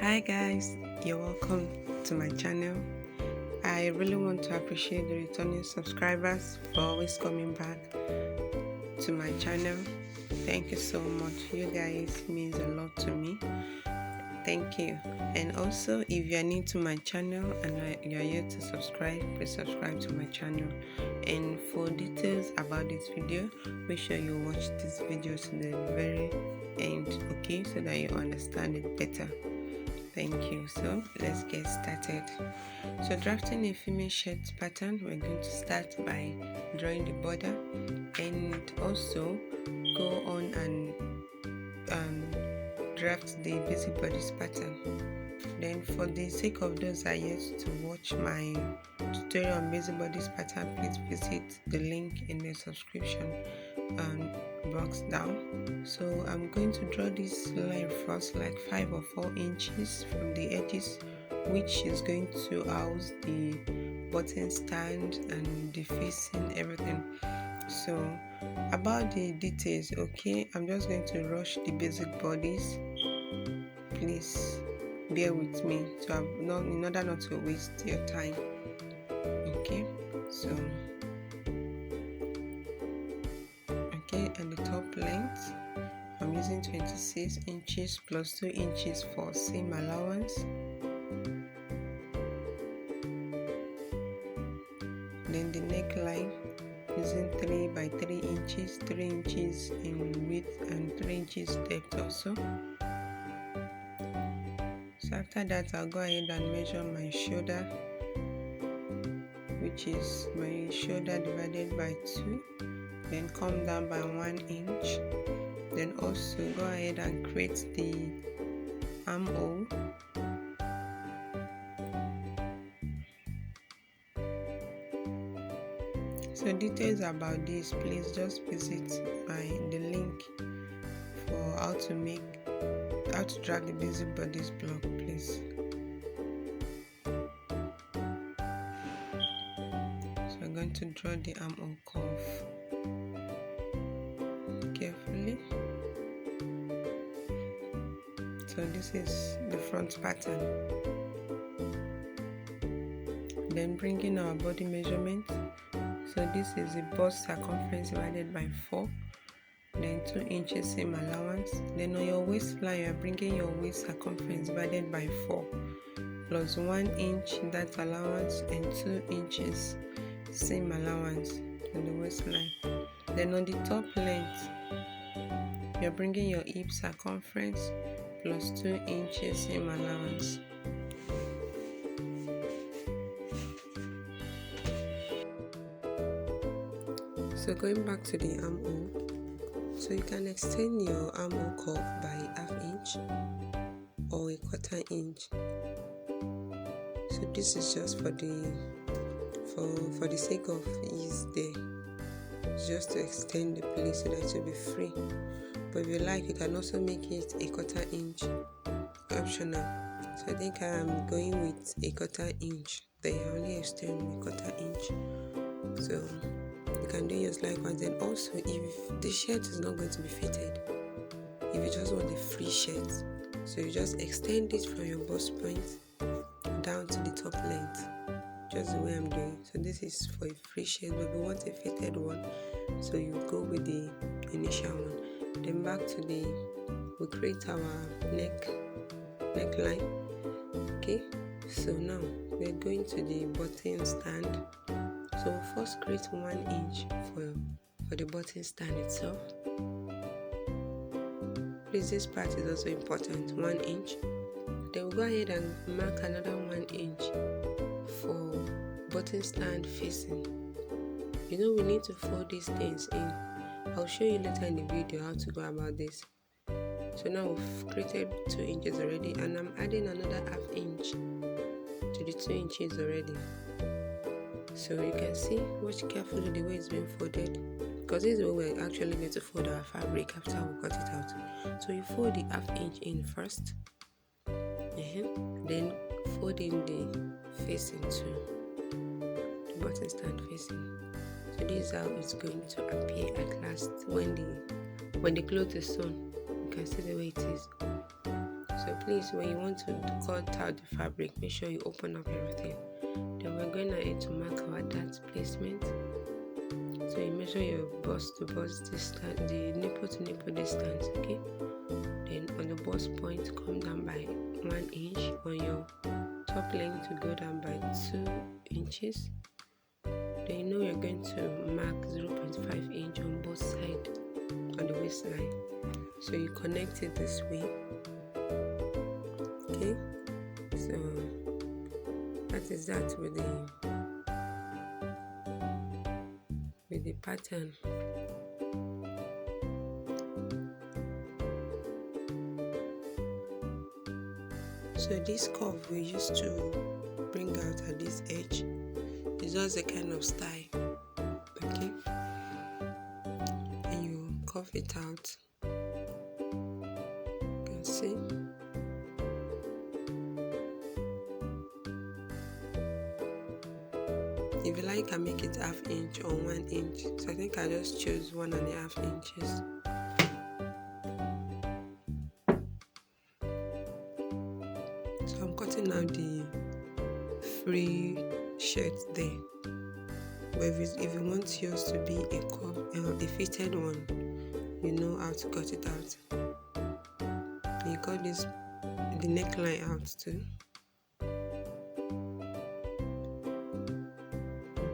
Hi guys, you're welcome to my channel. I really want to appreciate the returning subscribers for always coming back to my channel. Thank you so much. You guys means a lot to me. Thank you. And also, if you are new to my channel and you are yet to subscribe, please subscribe to my channel. And for details about this video, make sure you watch this video to the very end, okay, so that you understand it better. Thank you. So let's get started. So drafting a female shirt pattern, we're going to start by drawing the border and also go on and draft the basic bodice pattern. Then for the sake of those that are yet to watch my tutorial on basic bodice pattern, please visit the link in the subscription box down. So I'm going to draw this line first, like 5 or 4 inches from the edges, which is going to house the button stand and the facing, everything. So about the details, okay, I'm just going to rush the basic bodies. Please bear with me in order not to waste your time. Okay, so and the top length, I'm using 26 inches plus 2 inches for seam allowance. Then the neckline, using 3 by 3 inches, 3 inches in width and 3 inches depth also. So after that, I'll go ahead and measure my shoulder, which is my shoulder divided by 2. Then come down by 1 inch. Then also go ahead and create the armhole. So details about this, please just visit the link for how to drag the basic bodice block, please. So I'm going to draw the armhole curve carefully. So this is the front pattern. Then bringing our body measurement. So this is the bust circumference divided by 4. Then 2 inches seam allowance. Then on your waistline, you are bringing your waist circumference divided by 4 plus 1 inch that allowance and 2 inches seam allowance on the waistline. Then on the top length, you're bringing your hip circumference plus 2 inches seam allowance. So going back to the armhole, so you can extend your armhole curve by ½ inch or a ¼ inch. So this is just for the sake of ease there, just to extend the place so that it will be free. But if you like, you can also make it a ¼ inch, optional. So I think I'm going with a ¼ inch. They only extend a ¼ inch. So you can do yours likewise. And also, if the shirt is not going to be fitted, if you just want a free shirt, so you just extend it from your bust point down to the top length, just the way I'm doing. So this is for a free shirt, but if you want a fitted one, so you go with the initial one. Then back to we create our neckline. Okay, so now we're going to the button stand. So first create 1 inch for the button stand itself. Please, this part is also important, 1 inch. Then we'll go ahead and mark another 1 inch for button stand facing. You know, we need to fold these things in. I'll show you later in the video how to go about this. So now we've created 2 inches already, and I'm adding another ½ inch to the 2 inches already. So you can see, watch carefully the way it's being folded, because this is the way we're actually going to fold our fabric after we cut it out. So you fold the ½ inch in first, then fold in the facing too, the button stand facing. So this is how it's going to appear at last when the cloth is sewn. You can see the way it is. So please, when you want to cut out the fabric, make sure you open up everything. Then we're going ahead to mark our dart placement. So you measure your bust to bust distance, the nipple to nipple distance, okay? Then on the bust point, come down by 1 inch. On your top length to go down by 2 inches. Then you know you're going to mark 0.5 inch on both sides on the waistline. So you connect it this way. Okay, so that is that with the pattern. So this curve we used to bring out at this edge is just a kind of style, okay? And you curve it out. You can see. If you like, you can make it half inch or 1 inch. So I think I just choose 1.5 inches. So I'm cutting out the free shirt there. But if you want yours to be a fitted one, you know how to cut it out. And you cut the neckline out too.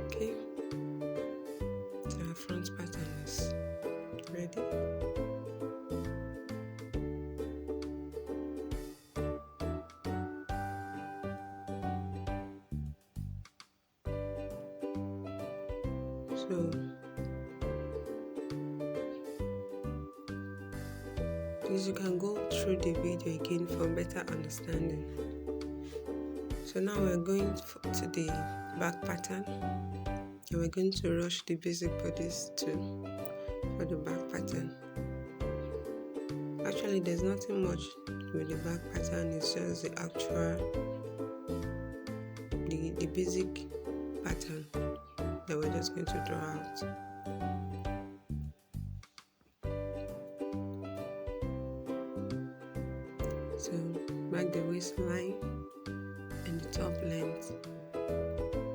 Okay, so our front pattern is ready. So please, you can go through the video again for better understanding. So now we're going to the back pattern, and we're going to rush the basic bodies too for the back pattern. Actually, there's nothing much with the back pattern, it's just the actual the basic pattern that we're just going to draw out. So mark the waistline and the top length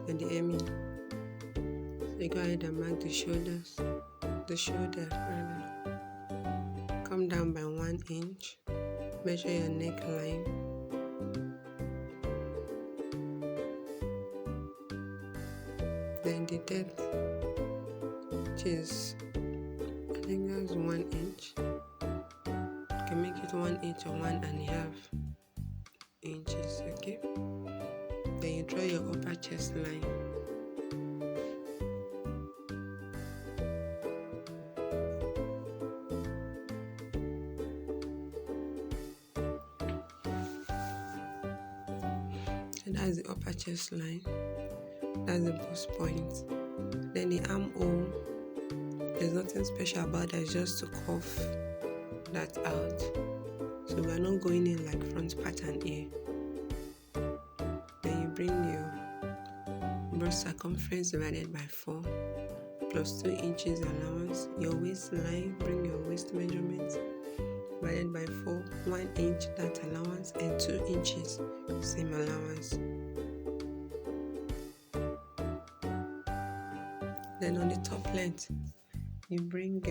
and the hemming. So you go ahead and mark the shoulder rather. Come down by 1 inch, measure your neckline. Then the depth, which is, I think that's 1 inch. You can make it 1 inch or 1.5 inches, okay? Then you draw your upper chest line. So that's the upper chest line. That's the bust point. Then the armhole, there's nothing special about that, it's just to cuff that out. So we're not going in like front pattern here. Then you bring your breast circumference divided by 4 plus 2 inches allowance. Your waistline, bring your waist measurements divided by 4, 1 inch that allowance, and 2 inches same allowance. Then on the top length, you bring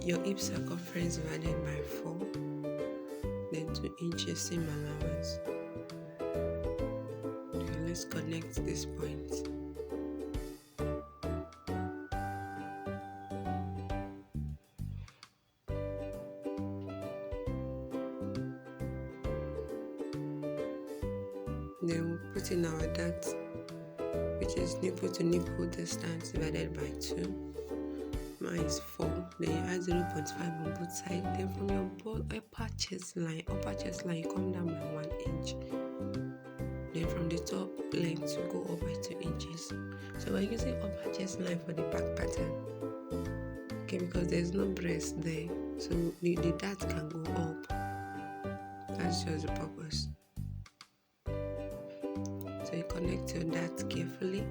your hip circumference divided by 4, then 2 inches same allowance. Okay, let's connect this point. Then we'll put in our dart, which is nipple to nipple distance divided by 2. Mine is 4. Then you add 0.5 on both sides. Then from your upper chest line, you come down by 1 inch. Then from the top length, you go up by 2 inches. So we're using upper chest line for the back pattern. Okay, because there's no breast there, so the dart can go up. That's just the purpose. So you connect your dart carefully.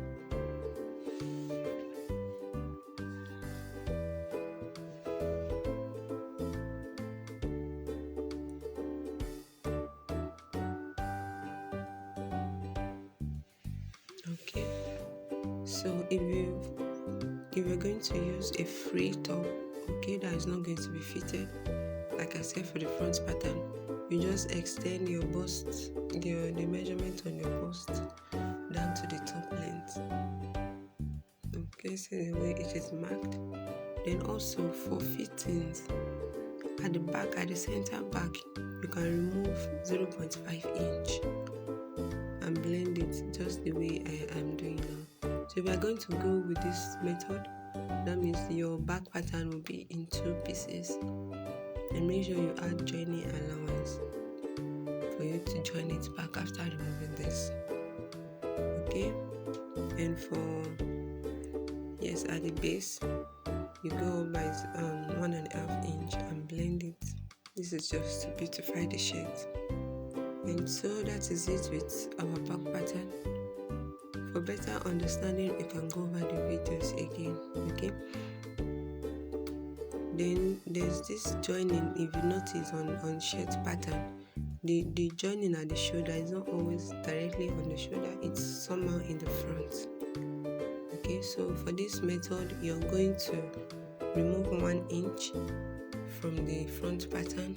So if you're going to use a free top, okay, that is not going to be fitted, like I said, for the front pattern, you just extend your bust, the measurement on your bust down to the top length. Okay, so the way it is marked. Then also for fittings, at the back, at the center back, you can remove 0.5 inch and blend it just the way I am doing now. So if you are going to go with this method, that means your back pattern will be in 2 pieces, and make sure you add joining allowance for you to join it back after removing this. Okay, and for at the base, you go by 1.5 inch and blend it. This is just to beautify the shirt. And so that is it with our back pattern. For better understanding, you can go over the videos again. Okay, then there's this joining. If you notice on shirt pattern, the joining at the shoulder is not always directly on the shoulder, it's somehow in the front. Okay, so for this method, you're going to remove 1 inch from the front pattern,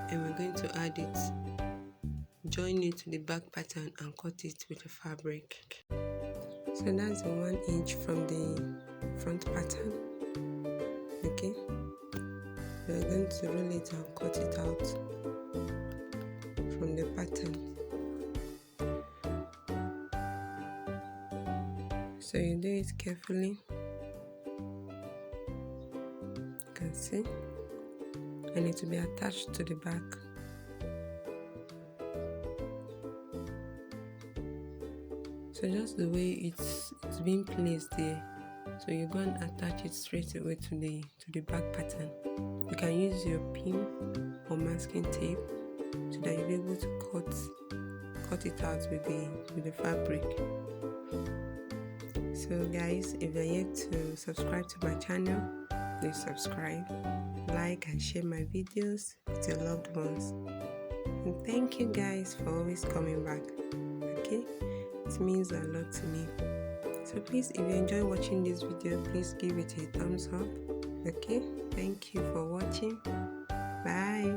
and we're going to add it, join it to the back pattern and cut it with the fabric. So that's the 1 inch from the front pattern. Okay, we're going to roll it and cut it out from the pattern. So you do it carefully, you can see, and it will be attached to the back. So just the way it's being placed there, so you go and attach it straight away to the back pattern. You can use your pin or masking tape so that you'll be able to cut it out with the fabric. So guys, if you're yet to subscribe to my channel, please subscribe, like and share my videos with your loved ones. And thank you guys for always coming back. Okay, it means a lot to me. So please, if you enjoy watching this video, please give it a thumbs up. Okay, thank you for watching. Bye.